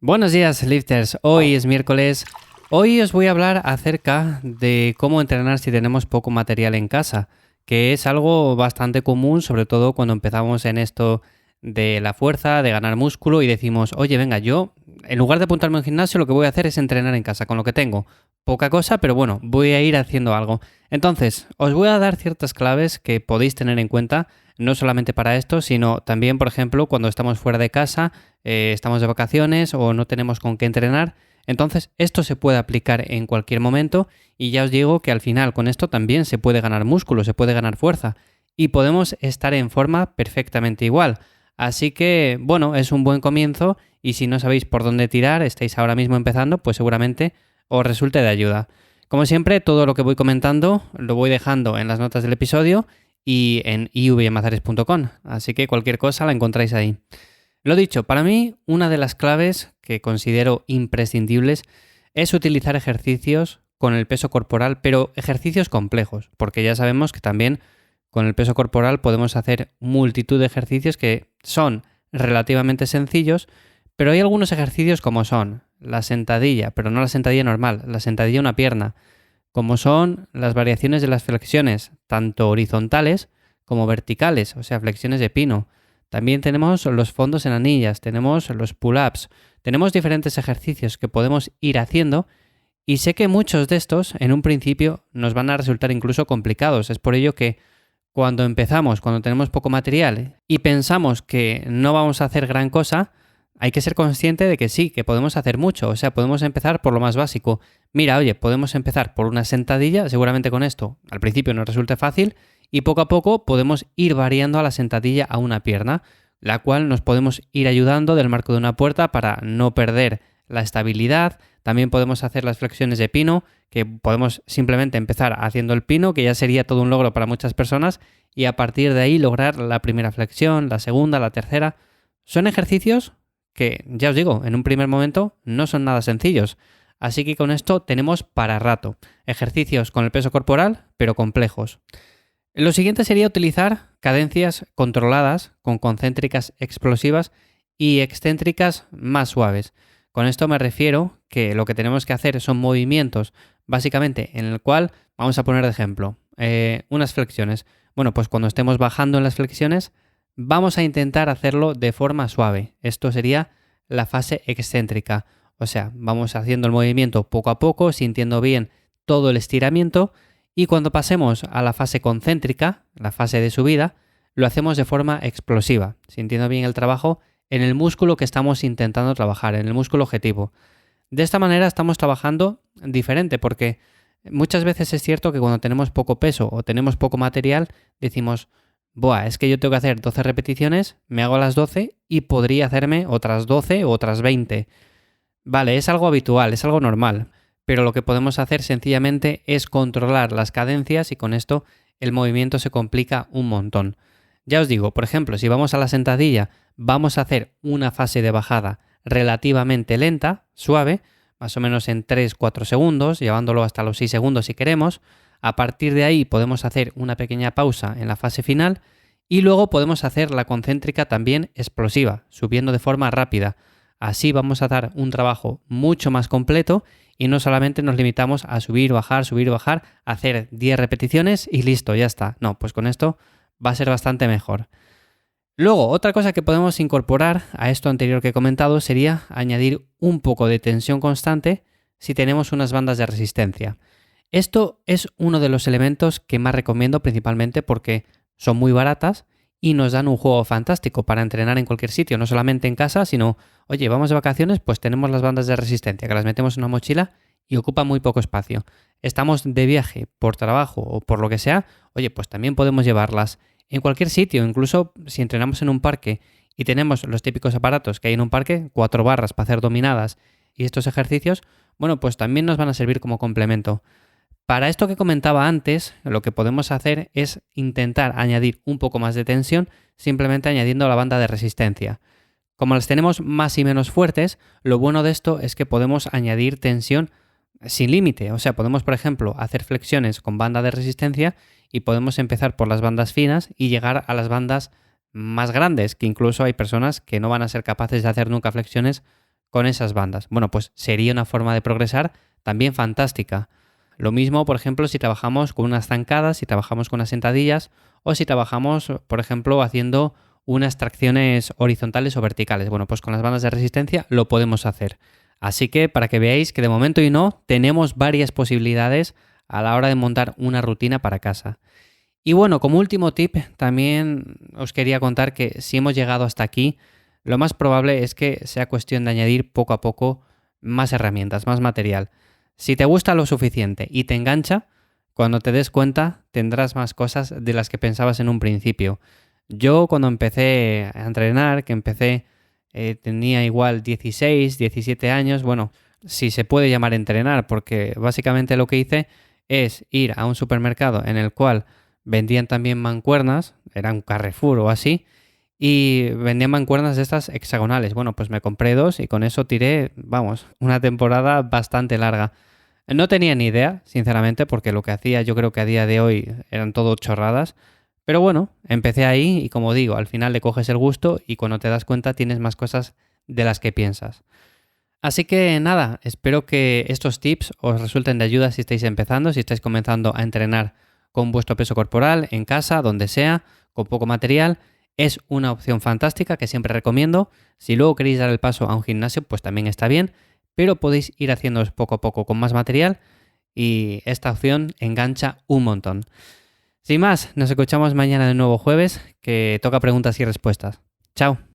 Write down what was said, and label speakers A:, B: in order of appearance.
A: Buenos días, lifters. Hoy es miércoles. Hoy os voy a hablar acerca de cómo entrenar si tenemos poco material en casa, que es algo bastante común, sobre todo cuando empezamos en esto de la fuerza, de ganar músculo y decimos, oye, venga, yo en lugar de apuntarme al gimnasio, lo que voy a hacer es entrenar en casa con lo que tengo. Poca cosa, pero bueno, voy a ir haciendo algo. Entonces, os voy a dar ciertas claves que podéis tener en cuenta, no solamente para esto, sino también, por ejemplo, cuando estamos fuera de casa, estamos de vacaciones o no tenemos con qué entrenar. Entonces, esto se puede aplicar en cualquier momento y ya os digo que al final con esto también se puede ganar músculo, se puede ganar fuerza y podemos estar en forma perfectamente igual. Así que, bueno, es un buen comienzo y si no sabéis por dónde tirar, estáis ahora mismo empezando, pues seguramente os resulte de ayuda. Como siempre, todo lo que voy comentando lo voy dejando en las notas del episodio y en ivmazares.com, así que cualquier cosa la encontráis ahí. Lo dicho, para mí una de las claves que considero imprescindibles es utilizar ejercicios con el peso corporal, pero ejercicios complejos, porque ya sabemos que también con el peso corporal podemos hacer multitud de ejercicios que son relativamente sencillos, pero hay algunos ejercicios como son la sentadilla, pero no la sentadilla normal, la sentadilla una pierna, como son las variaciones de las flexiones, tanto horizontales como verticales, o sea, flexiones de pino. También tenemos los fondos en anillas, tenemos los pull-ups, tenemos diferentes ejercicios que podemos ir haciendo y sé que muchos de estos en un principio nos van a resultar incluso complicados. Es por ello que cuando empezamos, cuando tenemos poco material y pensamos que no vamos a hacer gran cosa, hay que ser consciente de que sí, que podemos hacer mucho. O sea, podemos empezar por lo más básico. Mira, oye, podemos empezar por una sentadilla, seguramente con esto al principio nos resulte fácil, y poco a poco podemos ir variando a la sentadilla a una pierna, la cual nos podemos ir ayudando del marco de una puerta para no perder la estabilidad. También podemos hacer las flexiones de pino, que podemos simplemente empezar haciendo el pino, que ya sería todo un logro para muchas personas, y a partir de ahí lograr la primera flexión, la segunda, la tercera. Son ejercicios que, ya os digo, en un primer momento no son nada sencillos. Así que con esto tenemos para rato. Ejercicios con el peso corporal, pero complejos. Lo siguiente sería utilizar cadencias controladas con concéntricas explosivas y excéntricas más suaves. Con esto me refiero que lo que tenemos que hacer son movimientos, básicamente en el cual, vamos a poner de ejemplo, unas flexiones. Bueno, pues cuando estemos bajando en las flexiones, vamos a intentar hacerlo de forma suave. Esto sería la fase excéntrica. O sea, vamos haciendo el movimiento poco a poco, sintiendo bien todo el estiramiento, y cuando pasemos a la fase concéntrica, la fase de subida, lo hacemos de forma explosiva, sintiendo bien el trabajo en el músculo que estamos intentando trabajar, en el músculo objetivo. De esta manera estamos trabajando diferente porque muchas veces es cierto que cuando tenemos poco peso o tenemos poco material, decimos, buah, es que yo tengo que hacer 12 repeticiones, me hago las 12 y podría hacerme otras 12 o otras 20. Vale, es algo habitual, es algo normal, pero lo que podemos hacer sencillamente es controlar las cadencias y con esto el movimiento se complica un montón. Ya os digo, por ejemplo, si vamos a la sentadilla, vamos a hacer una fase de bajada relativamente lenta, suave, más o menos en 3-4 segundos, llevándolo hasta los 6 segundos si queremos. A partir de ahí podemos hacer una pequeña pausa en la fase final y luego podemos hacer la concéntrica también explosiva, subiendo de forma rápida. Así vamos a dar un trabajo mucho más completo y no solamente nos limitamos a subir, bajar, hacer 10 repeticiones y listo, ya está. No, pues con esto va a ser bastante mejor. Luego, otra cosa que podemos incorporar a esto anterior que he comentado sería añadir un poco de tensión constante si tenemos unas bandas de resistencia. Esto es uno de los elementos que más recomiendo principalmente porque son muy baratas y nos dan un juego fantástico para entrenar en cualquier sitio, no solamente en casa, sino, oye, vamos de vacaciones, pues tenemos las bandas de resistencia, que las metemos en una mochila y ocupan muy poco espacio. Estamos de viaje por trabajo o por lo que sea, oye, pues también podemos llevarlas en cualquier sitio, incluso si entrenamos en un parque y tenemos los típicos aparatos que hay en un parque, 4 barras para hacer dominadas y estos ejercicios, bueno, pues también nos van a servir como complemento. Para esto que comentaba antes, lo que podemos hacer es intentar añadir un poco más de tensión simplemente añadiendo la banda de resistencia. Como las tenemos más y menos fuertes, lo bueno de esto es que podemos añadir tensión sin límite. O sea, podemos, por ejemplo, hacer flexiones con banda de resistencia y podemos empezar por las bandas finas y llegar a las bandas más grandes, que incluso hay personas que no van a ser capaces de hacer nunca flexiones con esas bandas. Bueno, pues sería una forma de progresar también fantástica. Lo mismo, por ejemplo, si trabajamos con unas zancadas, si trabajamos con unas sentadillas o si trabajamos, por ejemplo, haciendo unas tracciones horizontales o verticales. Bueno, pues con las bandas de resistencia lo podemos hacer. Así que para que veáis que de momento y no, tenemos varias posibilidades a la hora de montar una rutina para casa. Y bueno, como último tip, también os quería contar que si hemos llegado hasta aquí, lo más probable es que sea cuestión de añadir poco a poco más herramientas, más material. Si te gusta lo suficiente y te engancha, cuando te des cuenta tendrás más cosas de las que pensabas en un principio. Yo cuando empecé a entrenar, que empecé, tenía igual 16, 17 años, bueno, si se puede llamar entrenar, porque básicamente lo que hice es ir a un supermercado en el cual vendían también mancuernas, era un Carrefour o así, y vendían mancuernas de estas hexagonales. Bueno, pues me compré 2 y con eso tiré, vamos, una temporada bastante larga. No tenía ni idea, sinceramente, porque lo que hacía yo creo que a día de hoy eran todo chorradas. Pero bueno, empecé ahí y como digo, al final le coges el gusto y cuando te das cuenta tienes más cosas de las que piensas. Así que nada, espero que estos tips os resulten de ayuda si estáis empezando, si estáis comenzando a entrenar con vuestro peso corporal, en casa, donde sea, con poco material. Es una opción fantástica que siempre recomiendo. Si luego queréis dar el paso a un gimnasio, pues también está bien, pero podéis ir haciéndoos poco a poco con más material y esta opción engancha un montón. Sin más, nos escuchamos mañana de nuevo jueves, que toca preguntas y respuestas. Chao.